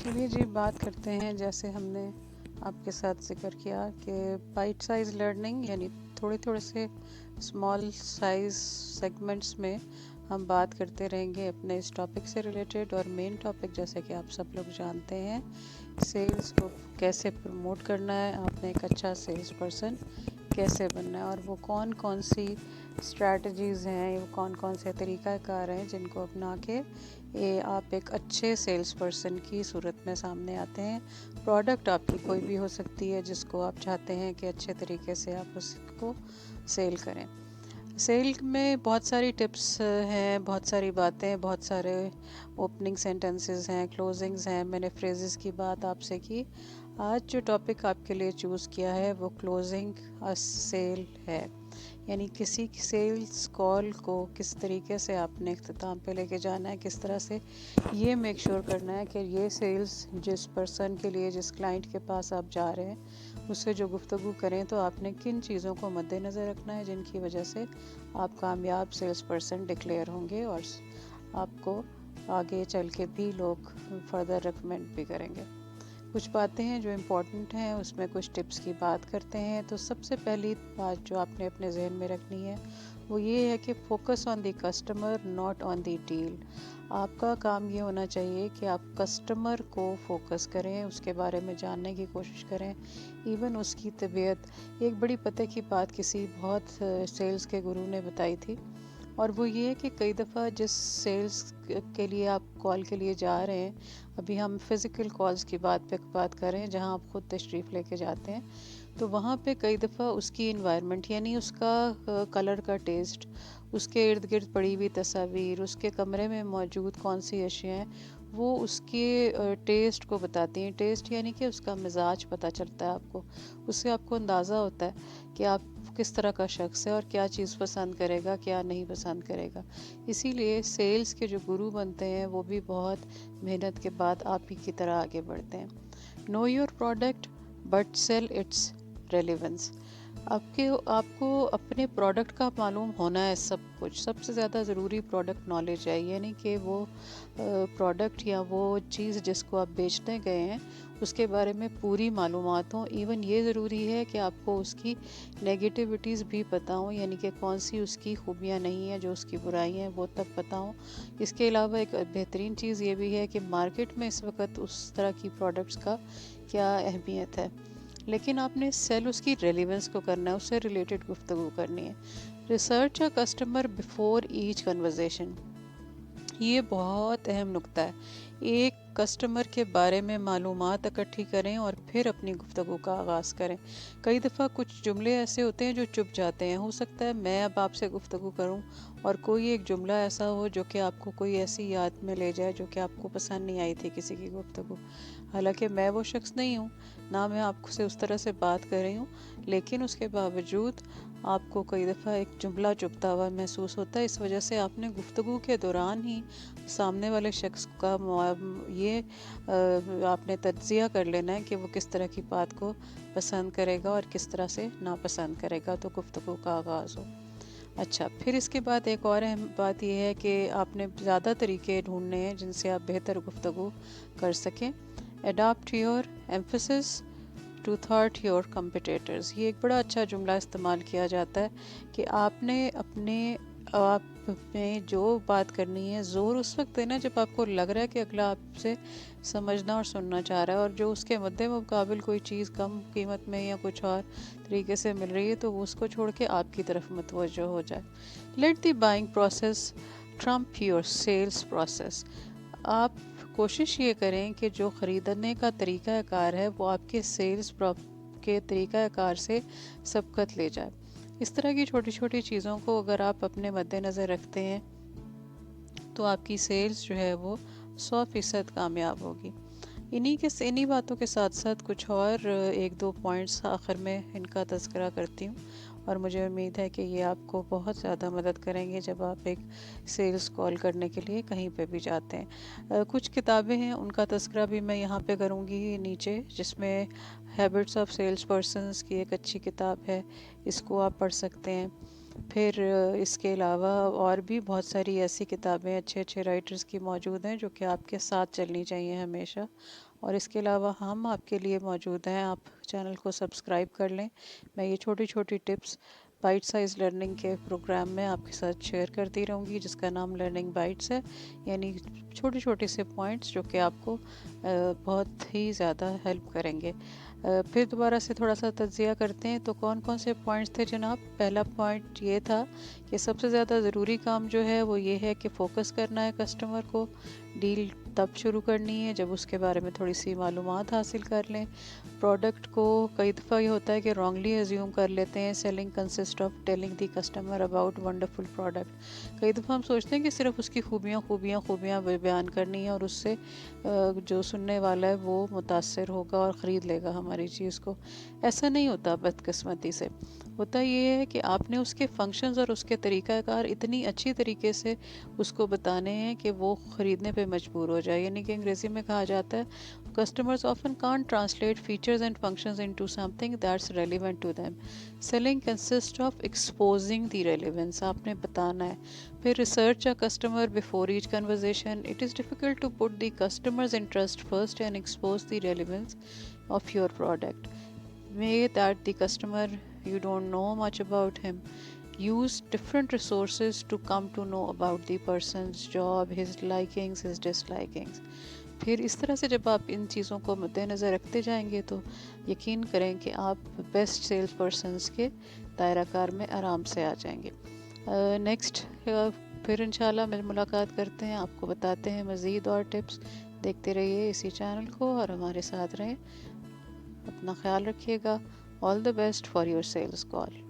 چلیے جی بات کرتے ہیں، جیسے ہم نے آپ کے ساتھ ذکر کیا کہ بائٹ سائز لرننگ، یعنی تھوڑے تھوڑے سے اسمال سائز سیگمنٹس میں ہم بات کرتے رہیں گے اپنے اس ٹاپک سے ریلیٹڈ. اور مین ٹاپک جیسے کہ آپ سب لوگ جانتے ہیں، سیلز کو کیسے پروموٹ کرنا ہے، آپ نے ایک اچھا سیلز پرسن کیسے بننا ہے، اور وہ کون کون سی اسٹریٹجیز ہیں، وہ کون کون سے طریقہ کار ہیں جن کو اپنا کے آپ ایک اچھے سیلز پرسن کی صورت میں سامنے آتے ہیں. پروڈکٹ آپ کی کوئی بھی ہو سکتی ہے جس کو آپ چاہتے ہیں کہ اچھے طریقے سے آپ اس کو سیل کریں. سیل میں بہت ساری ٹپس ہیں، بہت ساری باتیں، بہت سارے اوپننگ سینٹنسز ہیں، کلوزنگز ہیں. میں نے فریزز کی بات آپ سے کی. آج جو ٹاپک آپ کے لیے چوز کیا ہے وہ کلوزنگ ا سیل ہے، یعنی کسی سیلز کال کو کس طریقے سے آپ نے اختتام پہ لے کے جانا ہے، کس طرح سے یہ میک شور کرنا ہے کہ یہ سیلز جس پرسن کے لیے، جس کلائنٹ کے پاس آپ جا رہے ہیں، اس سے جو گفتگو کریں تو آپ نے کن چیزوں کو مد نظر رکھنا ہے جن کی وجہ سے آپ کامیاب سیلز پرسن ڈکلیئر ہوں گے اور آپ کو آگے چل کے بھی لوگ فردر ریکمینڈ بھی کریں گے. کچھ باتیں ہیں جو امپورٹنٹ ہیں، اس میں کچھ ٹپس کی بات کرتے ہیں. تو سب سے پہلی بات جو آپ نے اپنے ذہن میں رکھنی ہے وہ یہ ہے کہ focus on the customer not on the deal. آپ کا کام یہ ہونا چاہیے کہ آپ کسٹمر کو فوکس کریں، اس کے بارے میں جاننے کی کوشش کریں، ایون اس کی طبیعت. ایک بڑی پتہ کی بات کسی بہت سیلز کے گرو نے بتائی تھی، اور وہ یہ ہے کہ کئی دفعہ جس سیلز کے لیے آپ کال کے لیے جا رہے ہیں، ابھی ہم فزیکل کالز کی بات کر رہے ہیں جہاں آپ خود تشریف لے کے جاتے ہیں، تو وہاں پہ کئی دفعہ اس کی انوائرمنٹ، یعنی اس کا کلر کا ٹیسٹ، اس کے ارد گرد پڑی ہوئی تصاویر، اس کے کمرے میں موجود کون سی اشیاء ہیں، وہ اس کے ٹیسٹ کو بتاتی ہیں. ٹیسٹ یعنی کہ اس کا مزاج پتہ چلتا ہے آپ کو، اس سے آپ کو اندازہ ہوتا ہے کہ آپ کس طرح کا شخص ہے اور کیا چیز پسند کرے گا، کیا نہیں پسند کرے گا. اسی لیے سیلز کے جو گرو بنتے ہیں وہ بھی بہت محنت کے بعد آپ ہی کی طرح آگے بڑھتے ہیں. Know your product but sell its relevance. آپ کو اپنے پروڈکٹ کا معلوم ہونا ہے سب کچھ. سب سے زیادہ ضروری پروڈکٹ نالج ہے، یعنی کہ وہ پروڈکٹ یا وہ چیز جس کو آپ بیچنے گئے ہیں اس کے بارے میں پوری معلومات ہوں. ایون یہ ضروری ہے کہ آپ کو اس کی نیگیٹیوٹیز بھی پتہ ہوں، یعنی کہ کون سی اس کی خوبیاں نہیں ہیں، جو اس کی برائیاں ہیں وہ تب پتہ ہوں. اس کے علاوہ ایک بہترین چیز یہ بھی ہے کہ مارکیٹ میں اس وقت اس طرح کی پروڈکٹس کا کیا اہمیت ہے، لیکن آپ نے سیل اس کی ریلیونس کو کرنا ہے، اس سے ریلیٹڈ گفتگو کرنی ہے. Research a customer before each conversation. یہ بہت اہم نکتہ ہے. ایک کسٹمر کے بارے میں معلومات اکٹھی کریں اور پھر اپنی گفتگو کا آغاز کریں. کئی دفعہ کچھ جملے ایسے ہوتے ہیں جو چپ جاتے ہیں. ہو سکتا ہے میں اب آپ سے گفتگو کروں اور کوئی ایک جملہ ایسا ہو جو کہ آپ کو کوئی ایسی یاد میں لے جائے جو کہ آپ کو پسند نہیں آئی تھی کسی کی گفتگو. حالانکہ میں وہ شخص نہیں ہوں، نہ میں آپ سے اس طرح سے بات کر رہی ہوں، لیکن اس کے باوجود آپ کو کئی دفعہ ایک جملہ چپتا ہوا محسوس ہوتا ہے. اس وجہ سے آپ نے گفتگو کے دوران ہی سامنے والے شخص کا یہ آپ نے تجزیہ کر لینا ہے کہ وہ کس طرح کی بات کو پسند کرے گا اور کس طرح سے ناپسند کرے گا، تو گفتگو کا آغاز ہو. اچھا، پھر اس کے بعد ایک اور اہم بات یہ ہے کہ آپ نے زیادہ طریقے ڈھونڈنے ہیں جن سے آپ بہتر گفتگو کر سکیں. Adapt your emphasis to thwart your competitors. یہ ایک بڑا اچھا جملہ استعمال کیا جاتا ہے کہ آپ نے آپ میں جو بات کرنی ہے زور اس وقت دینا جب آپ کو لگ رہا ہے کہ اگلا آپ سے سمجھنا اور سننا چاہ رہا ہے، اور جو اس کے مد مقابل کوئی چیز کم قیمت میں یا کچھ اور طریقے سے مل رہی ہے تو وہ اس کو چھوڑ کے آپ کی طرف متوجہ ہو جائے. Let the buying process trump your sales process. آپ کوشش یہ کریں کہ جو خریدنے کا طریقہ کار ہے وہ آپ کے سیلز کے طریقہ کار سے سبقت لے جائے. اس طرح کی چھوٹی چھوٹی چیزوں کو اگر آپ اپنے مد نظر رکھتے ہیں تو آپ کی سیلز جو ہے وہ 100% کامیاب ہوگی. انہی باتوں کے ساتھ ساتھ کچھ اور ایک دو پوائنٹس آخر میں ان کا تذکرہ کرتی ہوں، اور مجھے امید ہے کہ یہ آپ کو بہت زیادہ مدد کریں گے جب آپ ایک سیلز کال کرنے کے لیے کہیں پہ بھی جاتے ہیں. کچھ کتابیں ہیں، ان کا تذکرہ بھی میں یہاں پہ کروں گی نیچے، جس میں ہیبٹس آف سیلز پرسنز کی ایک اچھی کتاب ہے، اس کو آپ پڑھ سکتے ہیں. پھر اس کے علاوہ اور بھی بہت ساری ایسی کتابیں اچھے اچھے رائٹرز کی موجود ہیں جو کہ آپ کے ساتھ چلنی چاہیے ہمیشہ. اور اس کے علاوہ ہم آپ کے لیے موجود ہیں. آپ چینل کو سبسکرائب کر لیں. میں یہ چھوٹی چھوٹی ٹپس بائٹ سائز لرننگ کے پروگرام میں آپ کے ساتھ شیئر کرتی رہوں گی، جس کا نام لرننگ بائٹس ہے، یعنی چھوٹے چھوٹے سے پوائنٹس جو کہ آپ کو بہت ہی زیادہ ہیلپ کریں گے. پھر دوبارہ سے تھوڑا سا تجزیہ کرتے ہیں. تو کون کون سے پوائنٹس تھے جناب؟ پہلا پوائنٹ یہ تھا کہ سب سے زیادہ ضروری کام جو ہے وہ یہ ہے کہ فوکس کرنا ہے کسٹمر کو. ڈیل تب شروع کرنی ہے جب اس کے بارے میں تھوڑی سی معلومات حاصل کر لیں. پروڈکٹ کو کئی دفعہ یہ ہوتا ہے کہ رانگلی ایزیوم کر لیتے ہیں. Selling consist of telling the customer about wonderful product. کئی دفعہ ہم سوچتے ہیں کہ صرف اس کی خوبیاں بیان کرنی ہے اور اس سے جو سننے والا ہے وہ متاثر ہوگا اور خرید لے گا ہماری چیز کو. ایسا نہیں ہوتا بدقسمتی سے. ہوتا یہ ہے کہ آپ نے اس کے فنکشنز اور اس کے طریقہ کار اتنی اچھی طریقے سے اس کو بتانے ہیں کہ وہ خریدنے پہ مجبور ہو جائے. یعنی کہ انگریزی میں کہا جاتا ہے customers often can't translate features and functions into something that's relevant to them. Selling consists of exposing the relevance. آپ نے بتانا ہے. پھر research a customer before each conversation. It is difficult to put the customer's interest first and expose the relevance of your product. May that the customer, you don't know much about him. Use different resources to come to know about the person's job, his likings, his dislikings. پھر اس طرح سے جب آپ ان چیزوں کو مد نظر رکھتے جائیں گے تو یقین کریں کہ آپ بیسٹ سیلز پرسنس کے دائرہ کار میں آرام سے آ جائیں گے. نیکسٹ پھر انشاءاللہ ملاقات کرتے ہیں. آپ کو بتاتے ہیں مزید اور ٹپس. دیکھتے رہیے اسی چینل کو اور ہمارے ساتھ رہیں. اپنا خیال رکھیے گا. All the best for your sales call.